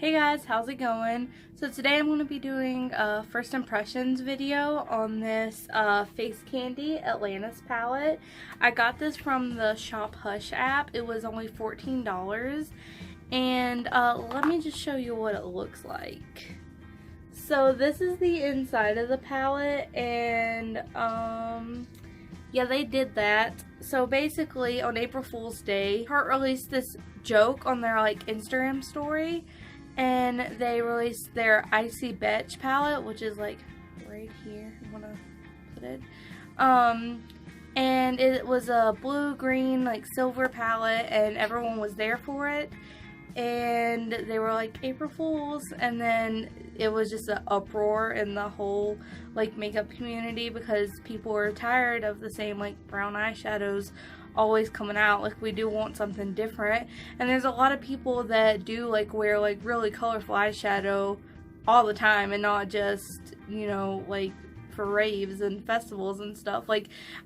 Hey guys, how's it going? So today I'm going to be doing a first impressions video on this Face Candy Atlantis palette. I got this from the Shop Hush app. It was only $14. And let me just show you what it looks like. So this is the inside of the palette, and yeah, they did that. So basically on April Fool's Day, Tarte released this joke on their Instagram story, and they released their Icy Betch palette, which is like right here. I'm gonna put it. And it was a blue, green, silver palette, and everyone was there for it. And they were like, April Fools, and then it was just an uproar in the whole makeup community because people were tired of the same brown eyeshadows always coming out. We do want something different, and there's a lot of people that do wear really colorful eyeshadow all the time, and not just, you know, for raves and festivals and stuff.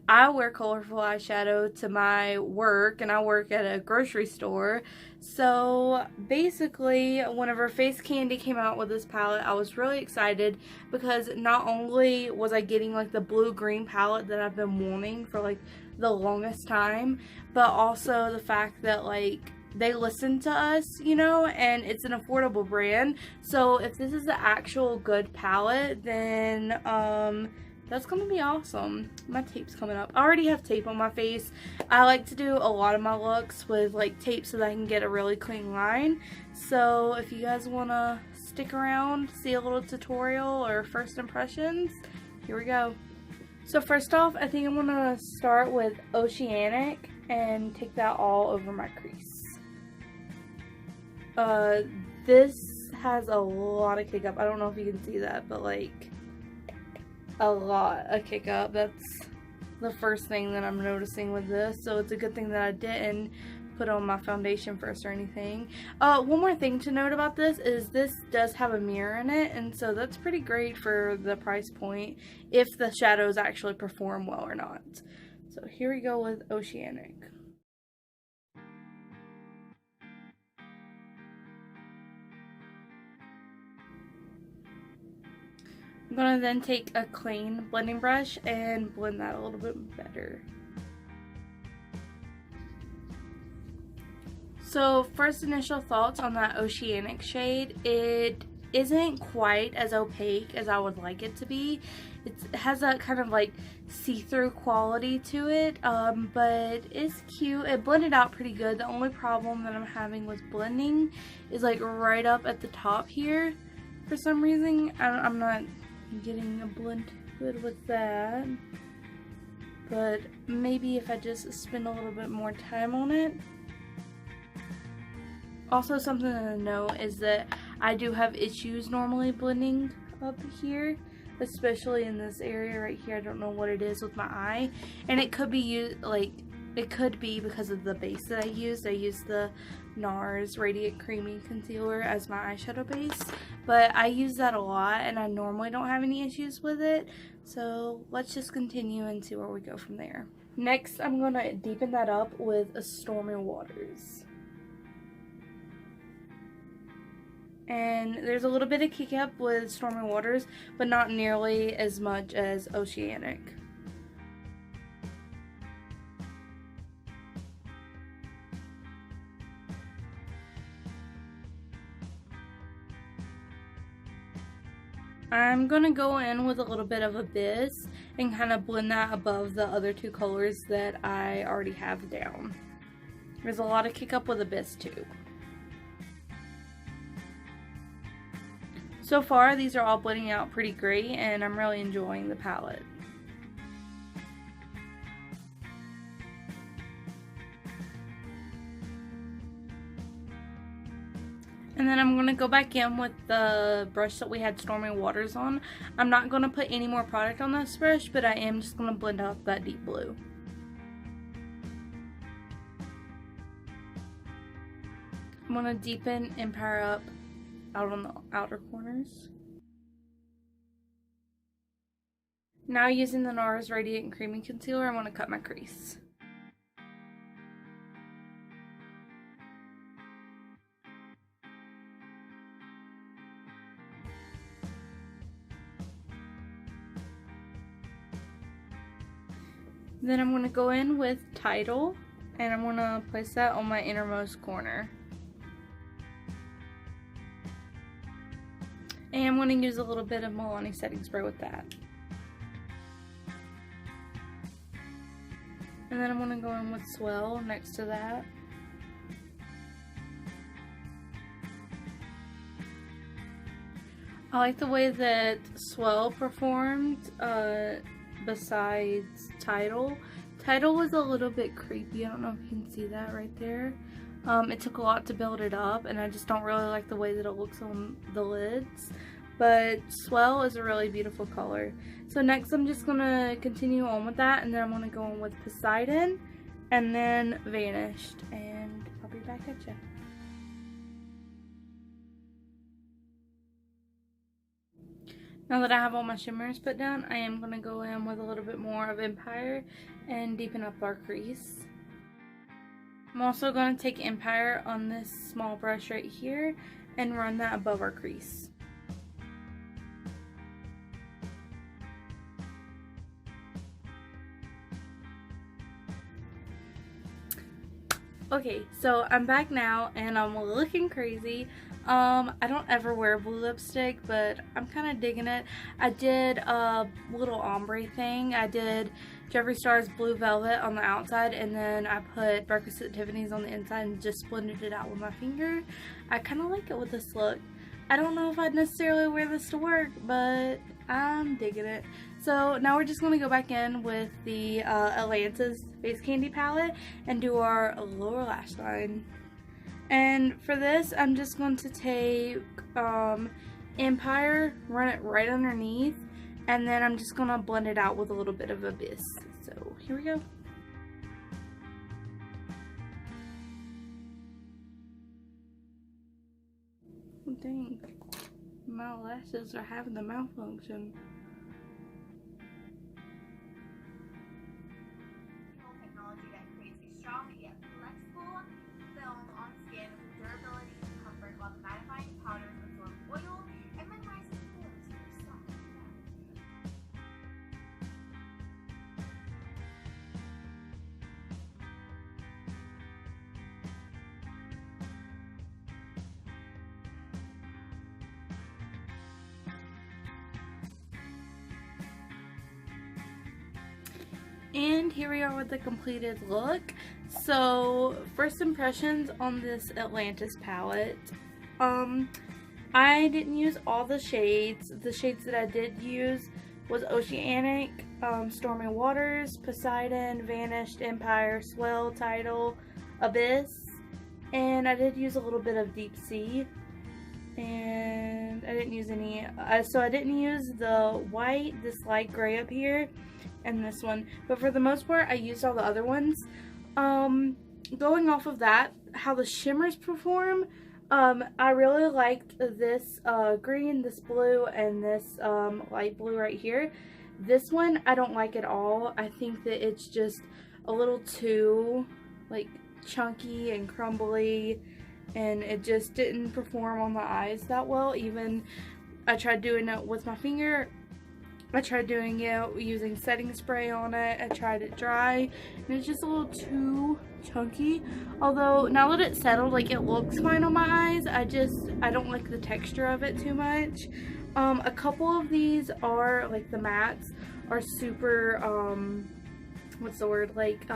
I wear colorful eyeshadow to my work, and I work at a grocery store. So basically, whenever Face Candy came out with this palette, I was really excited because not only was I getting the blue-green palette that I've been wanting for the longest time, but also the fact that they listen to us, you know, and it's an affordable brand. So if this is the actual good palette, then that's gonna be awesome. My tape's coming up. I already have tape on my face. I like to do a lot of my looks with tape so that I can get a really clean line. So if you guys wanna stick around, see a little tutorial or first impressions, here we go. So first off, I think I'm gonna start with Oceanic and take that all over my crease. This has a lot of kick up. I don't know if you can see that, but a lot of kick up. That's the first thing that I'm noticing with this. So it's a good thing that I didn't put on my foundation first or anything. One more thing to note about this is this does have a mirror in it, and so that's pretty great for the price point if the shadows actually perform well or not. So here we go with Oceanic. I'm going to then take a clean blending brush and blend that a little bit better. So first initial thoughts on that Oceanic shade, it isn't quite as opaque as I would like it to be. It has a kind of see-through quality to it, but it's cute. It blended out pretty good. The only problem that I'm having with blending is right up at the top here. For some reason, I'm not getting a blend good with that, but maybe if I just spend a little bit more time on it. Also, something to note is that I do have issues normally blending up here, especially in this area right here. I don't know what it is with my eye, and it could be it could be because of the base that I used. I used the NARS Radiant Creamy Concealer as my eyeshadow base, but I use that a lot and I normally don't have any issues with it. So let's just continue and see where we go from there. Next, I'm going to deepen that up with a Stormy Waters. And there's a little bit of kick up with Stormy Waters, but not nearly as much as Oceanic. I'm going to go in with a little bit of Abyss and kind of blend that above the other two colors that I already have down. There's a lot of kick up with Abyss too. So far, these are all blending out pretty great, and I'm really enjoying the palette. And then I'm going to go back in with the brush that we had Stormy Waters on. I'm not going to put any more product on this brush, but I am just going to blend out that deep blue. I'm going to deepen Empire up out on the outer corners. Now using the NARS Radiant Creamy Concealer, I'm going to cut my crease. Then I'm going to go in with Tidal, and I'm going to place that on my innermost corner. And I'm going to use a little bit of Milani setting spray with that. And then I'm going to go in with Swell next to that. I like the way that Swell performed besides Tidal. Tidal was a little bit creepy. I don't know if you can see that right there. It took a lot to build it up, and I just don't really like the way that it looks on the lids. But Swell is a really beautiful color. So next I'm just going to continue on with that, and then I'm going to go in with Poseidon, and then Vanished, and I'll be back at you. Now that I have all my shimmers put down, I am going to go in with a little bit more of Empire and deepen up our crease. I'm also going to take Empire on this small brush right here and run that above our crease. Okay, so I'm back now and I'm looking crazy. I don't ever wear blue lipstick, but I'm kind of digging it. I did a little ombre thing. I did Jeffree Star's Blue Velvet on the outside, and then I put Breakfast at Tiffany's on the inside and just blended it out with my finger. I kind of like it with this look. I don't know if I'd necessarily wear this to work, but I'm digging it. So now we're just going to go back in with the Atlantis Face Candy palette and do our lower lash line. And for this, I'm just going to take Empire, run it right underneath, and then I'm just going to blend it out with a little bit of Abyss. So here we go. Oh, dang, my lashes are having the malfunction. Technology that creates a strong yet flexible film on skin with durability and comfort, while the mattifying powders absorb oil and minimizes pores for soft fabric. And here we are with the completed look. So first impressions on this Atlantis palette. I didn't use all the shades. The shades that I did use was Oceanic, Stormy Waters, Poseidon, Vanished, Empire, Swell, Tidal, Abyss, and I did use a little bit of Deep Sea. And I didn't use any, so I didn't use the white, this light gray up here, and this one, but for the most part I used all the other ones. Going off of that, how the shimmers perform, I really liked this green, this blue, and this light blue right here. This one I don't like at all. I think that it's just a little too like chunky and crumbly, and it just didn't perform on my eyes that well. Even I tried doing it with my finger. I tried doing it using setting spray on it. I tried it dry, and it's just a little too chunky. Although now that it's settled, like, it looks fine on my eyes. I don't like the texture of it too much. A couple of these are, like, the mattes are super, what's the word, like,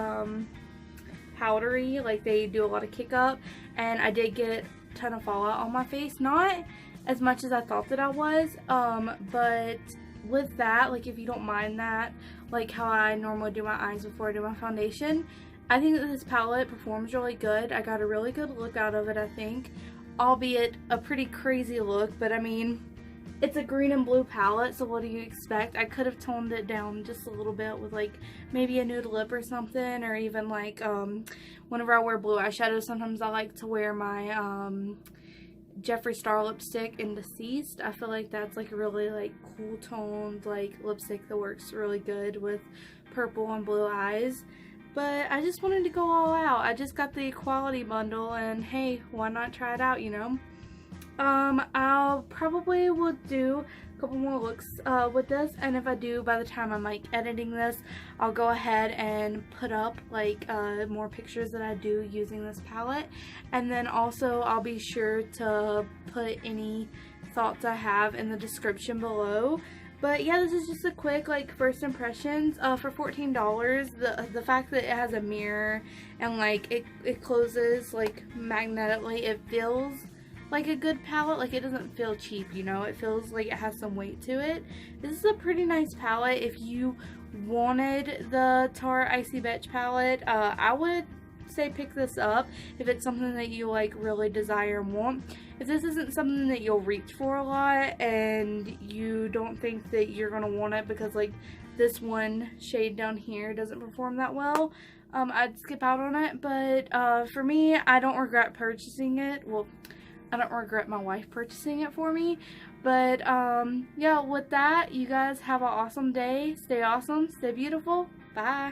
powdery. Like, they do a lot of kick up, and I did get a ton of fallout on my face. Not as much as I thought that I was, but with that, like, if you don't mind that, like how I normally do my eyes before I do my foundation, I think that this palette performs really good. I got a really good look out of it, I think, albeit a pretty crazy look, but I mean, it's a green and blue palette, so what do you expect? I could have toned it down just a little bit with, like, maybe a nude lip or something, or even, like, whenever I wear blue eyeshadow, sometimes I like to wear my Jeffree Star lipstick in Deceased. I feel like that's, like, a really, like, cool toned, like, lipstick that works really good with purple and blue eyes. But I just wanted to go all out. I just got the quality bundle, and hey, why not try it out, you know? I'll probably will do couple more looks with this, and if I do, by the time I'm like editing this, I'll go ahead and put up like more pictures that I do using this palette, and then also I'll be sure to put any thoughts I have in the description below. But yeah, this is just a quick like first impressions for $14. The fact that it has a mirror and like it closes like magnetically, it feels like a good palette. Like, it doesn't feel cheap, you know, it feels like it has some weight to it. This is a pretty nice palette. If you wanted the Tarte Icy Betch palette, I would say pick this up if it's something that you like really desire and want. If this isn't something that you'll reach for a lot and you don't think that you're gonna want it because like this one shade down here doesn't perform that well, I'd skip out on it. But for me, I don't regret purchasing it. Well, I don't regret my wife purchasing it for me. But yeah, with that, you guys have an awesome day. Stay awesome, stay beautiful. Bye.